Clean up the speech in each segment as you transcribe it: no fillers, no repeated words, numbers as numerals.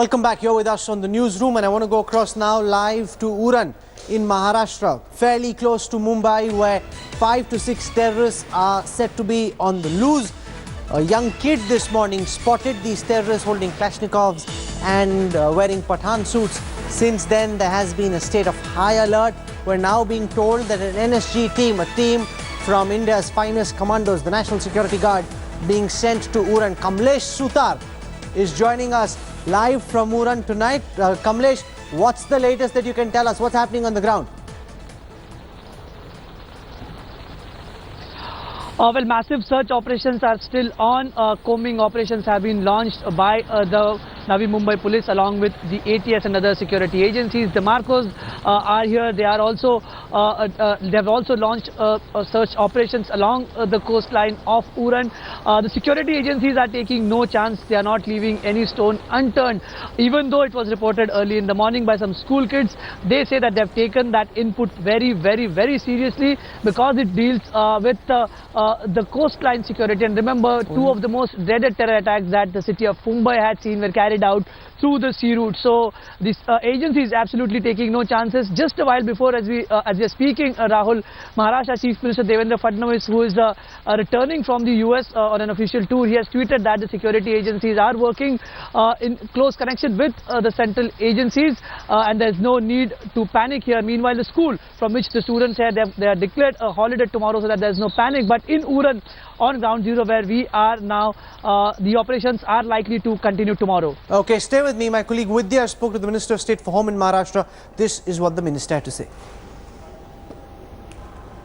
Welcome back. You're with us on the newsroom, and I want to go across now live to Uran in Maharashtra, fairly close to Mumbai, where 5 to 6 terrorists are said to be on the loose. A young kid this morning spotted these terrorists holding Kalashnikovs and wearing Pathan suits. Since then, there has been a state of high alert. We're now being told that an NSG team, a team from India's finest commandos, the National Security Guard, being sent to Uran. Kamlesh Sutar is joining us live from Uran tonight. Kamlesh, what's the latest that you can tell us? What's happening on the ground? Well, massive search operations are still on. Combing operations have been launched by the Navi Mumbai police along with the ATS and other security agencies. The Marcos are here. They are also they have also launched search operations along the coastline of Uran. The security agencies are taking no chance. They are not leaving any stone unturned. Even though it was reported early in the morning by some school kids, they say that they have taken that input very seriously because it deals with the coastline security. And remember, two of the most dreaded terror attacks that the city of Mumbai had seen were carried out through the sea route. So this agency is absolutely taking no chances. Just a while before, as we are speaking, Rahul, Maharashtra Chief Minister Devendra Fadnavis, who is returning from the US on an official tour, he has tweeted that the security agencies are working in close connection with the central agencies and there is no need to panic here. Meanwhile, the school from which the students are, they are declared a holiday tomorrow so that there is no panic. But in Uran, on ground zero where we are now, the operations are likely to continue tomorrow. Okay, stay with me. My colleague Vidya spoke to the Minister of State for Home in Maharashtra. This is what the minister had to say.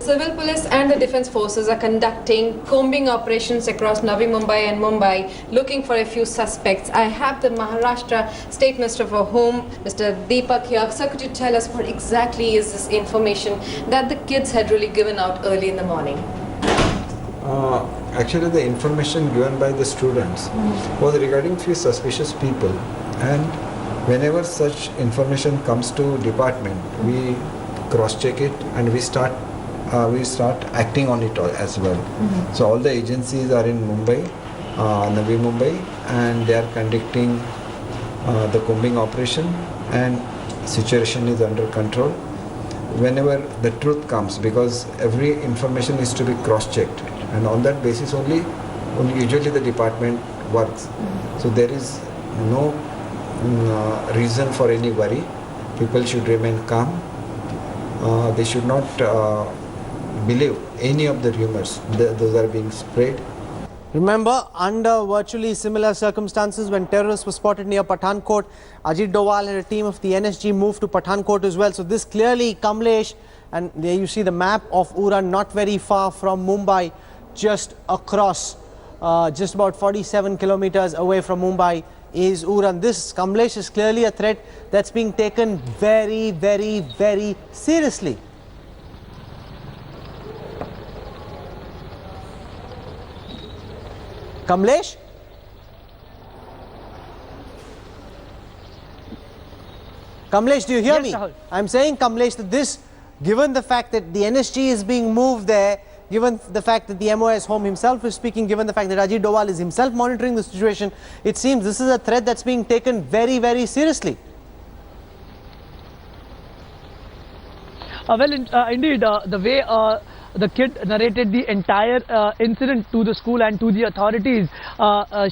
Civil police and the defence forces are conducting combing operations across Navi Mumbai and Mumbai, looking for a few suspects. I have the Maharashtra State Minister for Home, Mr. Deepak here. Sir, could you tell us what exactly is this information that the kids had really given out early in the morning? Actually, the information given by the students was regarding few suspicious people, and whenever such information comes to department, we cross-check it and we start acting on it as well. So all the agencies are in Mumbai, Navi Mumbai, and they are conducting the combing operation, and situation is under control. Whenever the truth comes, because every information is to be cross-checked, and on that basis only usually the department works. So there is no reason for any worry. People should remain calm. They should not believe any of the rumors those are being spread. Remember, under virtually similar circumstances, when terrorists were spotted near Pathankot, Ajit Doval had a team of the NSG moved to Pathankot as well. So this clearly, Kamlesh, and there you see the map of Uran, not very far from Mumbai, just across, just about 47 kilometers away from Mumbai is Uran. This, Kamlesh, is clearly a threat that's being taken very seriously. Kamlesh? Kamlesh, do you hear me? Rahul. I'm saying, Kamlesh, that this, given the fact that the NSG is being moved there, given the fact that the MOS Home himself is speaking, given the fact that Ajit Doval is himself monitoring the situation, it seems this is a threat that's being taken very seriously. Well, indeed, the way the kid narrated the entire incident to the school and to the authorities,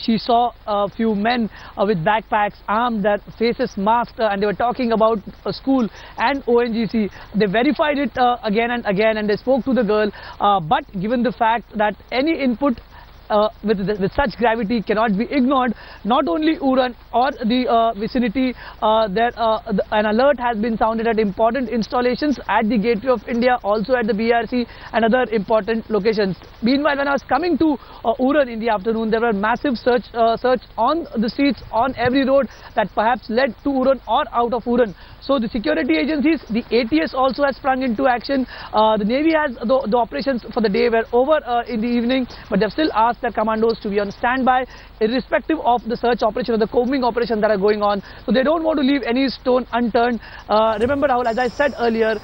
she saw a few men with backpacks, armed, their faces masked, and they were talking about school and ONGC. They verified it again and again, and they spoke to the girl. But given the fact that any input with such gravity cannot be ignored, not only Uran or the vicinity, an alert has been sounded at important installations at the Gateway of India, also at the BRC and other important locations. Meanwhile, when I was coming to Uran in the afternoon, there were massive search on the streets, on every road that perhaps led to Uran or out of Uran. So the security agencies, the ATS also has sprung into action. The Navy has, the operations for the day were over in the evening, but they've still asked their commandos to be on standby, irrespective of the search operation or the combing operation that are going on. So they don't want to leave any stone unturned. Remember, Rahul, as I said earlier,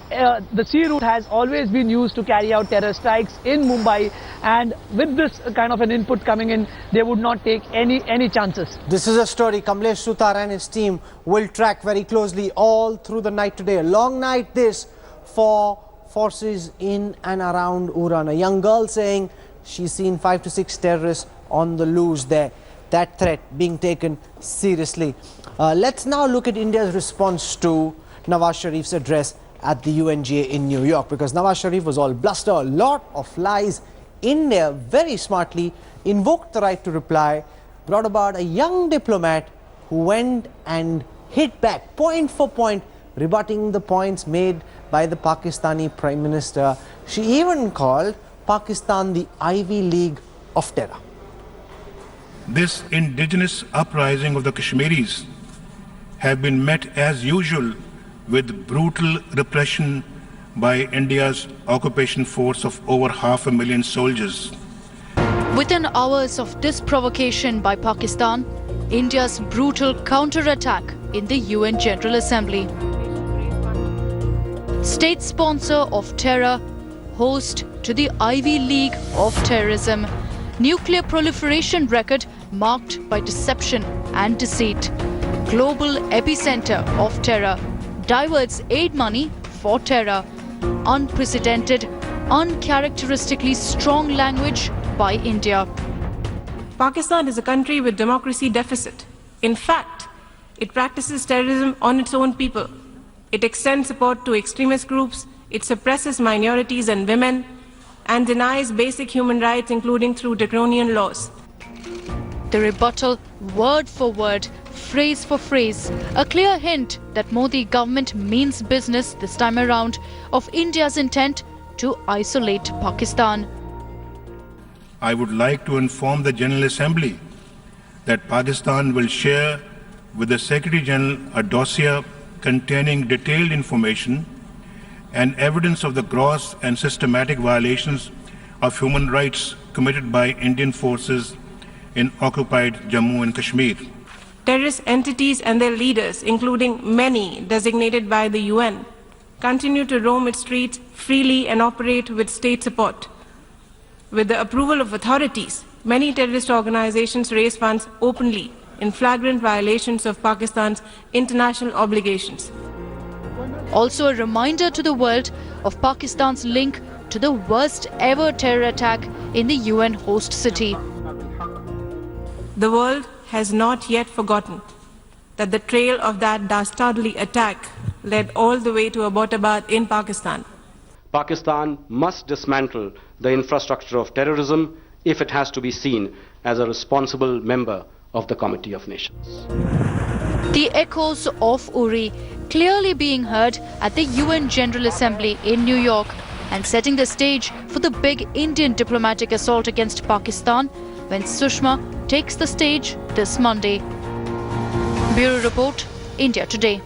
the sea route has always been used to carry out terror strikes in Mumbai, and with this kind of an input coming in, they would not take any chances. This is a story Kamlesh Sutar and his team will track very closely all through the night today. A long night this for forces in and around Uran. A young girl saying she's seen 5 to 6 terrorists on the loose there. That threat being taken seriously. Let's now look at India's response to Nawaz Sharif's address at the UNGA in New York, because Nawaz Sharif was all bluster, a lot of lies. India very smartly invoked the right to reply, brought about a young diplomat who went and hit back point for point, rebutting the points made by the Pakistani Prime Minister. She even called Pakistan the Ivy League of terror. This indigenous uprising of the Kashmiris have been met as usual with brutal repression by India's occupation force of over 500,000 soldiers. Within hours of this provocation by Pakistan, India's brutal counterattack in the UN General Assembly. State sponsor of terror, host to the Ivy League of terrorism. Nuclear proliferation record marked by deception and deceit. Global epicenter of terror. Diverts aid money for terror. Unprecedented, uncharacteristically strong language by India. Pakistan is a country with democracy deficit. In fact, it practices terrorism on its own people. It extends support to extremist groups, it suppresses minorities and women, and denies basic human rights, including through draconian laws. The rebuttal, word for word, phrase for phrase, a clear hint that Modi government means business this time around of India's intent to isolate Pakistan. I would like to inform the General Assembly that Pakistan will share with the Secretary General a dossier containing detailed information and evidence of the gross and systematic violations of human rights committed by Indian forces in occupied Jammu and Kashmir. Terrorist entities and their leaders, including many designated by the UN, continue to roam its streets freely and operate with state support. With the approval of authorities, many terrorist organizations raise funds openly in flagrant violations of Pakistan's international obligations. Also a reminder to the world of Pakistan's link to the worst ever terror attack in the UN host city. The world has not yet forgotten that the trail of that dastardly attack led all the way to Abbottabad in Pakistan. Pakistan must dismantle the infrastructure of terrorism if it has to be seen as a responsible member of the Committee of Nations. The echoes of Uri clearly being heard at the UN General Assembly in New York and setting the stage for the big Indian diplomatic assault against Pakistan when Sushma takes the stage this Monday. Bureau Report, India Today.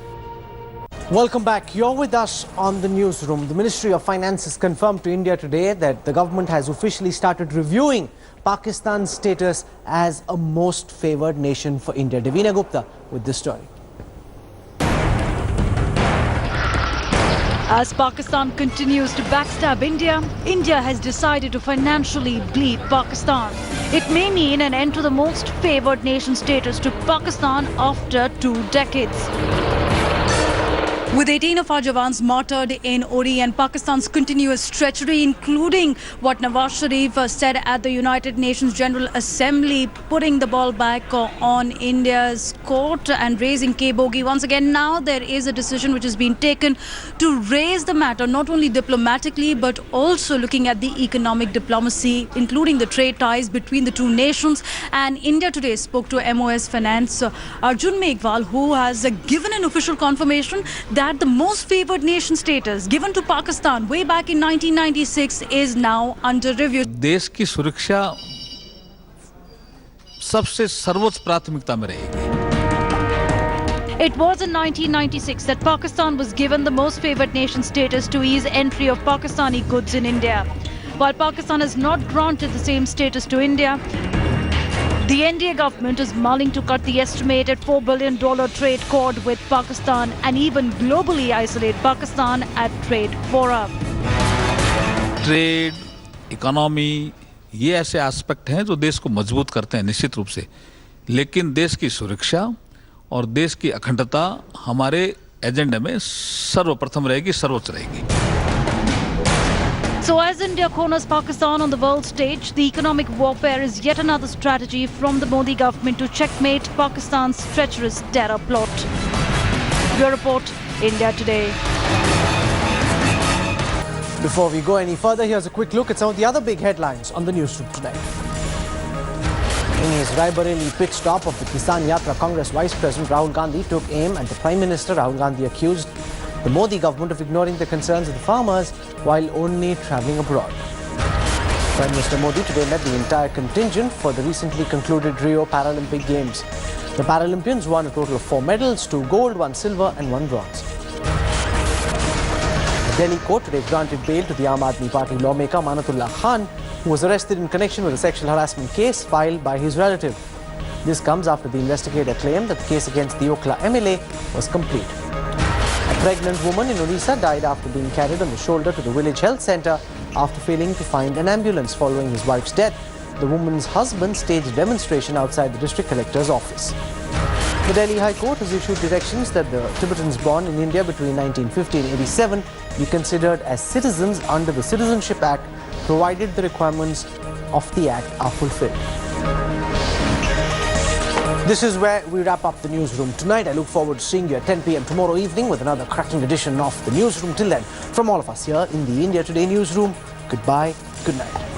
Welcome back. You're with us on the newsroom. The Ministry of Finance has confirmed to India today that the government has officially started reviewing Pakistan's status as a most favoured nation for India. Devina Gupta with this story. As Pakistan continues to backstab India, India has decided to financially bleed Pakistan. It may mean an end to the most favoured nation status to Pakistan after 2 decades. With 18 of our Jawans martyred in Uri and Pakistan's continuous treachery, including what Nawaz Sharif said at the United Nations General Assembly, putting the ball back on India's court and raising K-Bogi once again. Now there is a decision which has been taken to raise the matter not only diplomatically but also looking at the economic diplomacy, including the trade ties between the two nations. And India today spoke to MOS Finance Arjun Meghwal, who has given an official confirmation that the most favoured nation status given to Pakistan way back in 1996 is now under review. देश की सुरक्षा सबसे सर्वोच्च प्राथमिकता में रहेगी. It was in 1996 that Pakistan was given the most favoured nation status to ease entry of Pakistani goods in India. While Pakistan has not granted the same status to India, The NDA government is mulling to cut the estimated $4 billion trade accord with Pakistan and even globally isolate Pakistan at trade fora. Trade, economy, ये ऐसे aspect हैं जो देश को मजबूत करते हैं निश्चित रूप से, लेकिन देश की सुरक्षा और देश की अखंडता हमारे एजेंडे में सर्वप्रथम रहेगी, सर्वोच्च रहेगी. So as India corners Pakistan on the world stage, the economic warfare is yet another strategy from the Modi government to checkmate Pakistan's treacherous terror plot. Your report, India Today. Before we go any further, here's a quick look at some of the other big headlines on the newsroom today. In his Raebareli pit stop of the Kisan Yatra, Congress Vice President Rahul Gandhi took aim at the Prime Minister. Rahul Gandhi accused the Modi government of ignoring the concerns of the farmers while only travelling abroad. Prime Minister Modi today met the entire contingent for the recently concluded Rio Paralympic Games. The Paralympians won a total of 4 medals, 2 gold, 1 silver and 1 bronze. The Delhi court today granted bail to the Aam Aadmi Party lawmaker Manatullah Khan, who was arrested in connection with a sexual harassment case filed by his relative. This comes after the investigator claimed that the case against the Okla MLA was complete. A pregnant woman in Odisha died after being carried on the shoulder to the village health centre after failing to find an ambulance following his wife's death. The woman's husband staged a demonstration outside the district collector's office. The Delhi High Court has issued directions that the Tibetans born in India between 1950 and 87 be considered as citizens under the Citizenship Act, provided the requirements of the Act are fulfilled. This is where we wrap up the newsroom tonight. I look forward to seeing you at 10 p.m. tomorrow evening with another cracking edition of the newsroom. Till then, from all of us here in the India Today newsroom, goodbye, good night.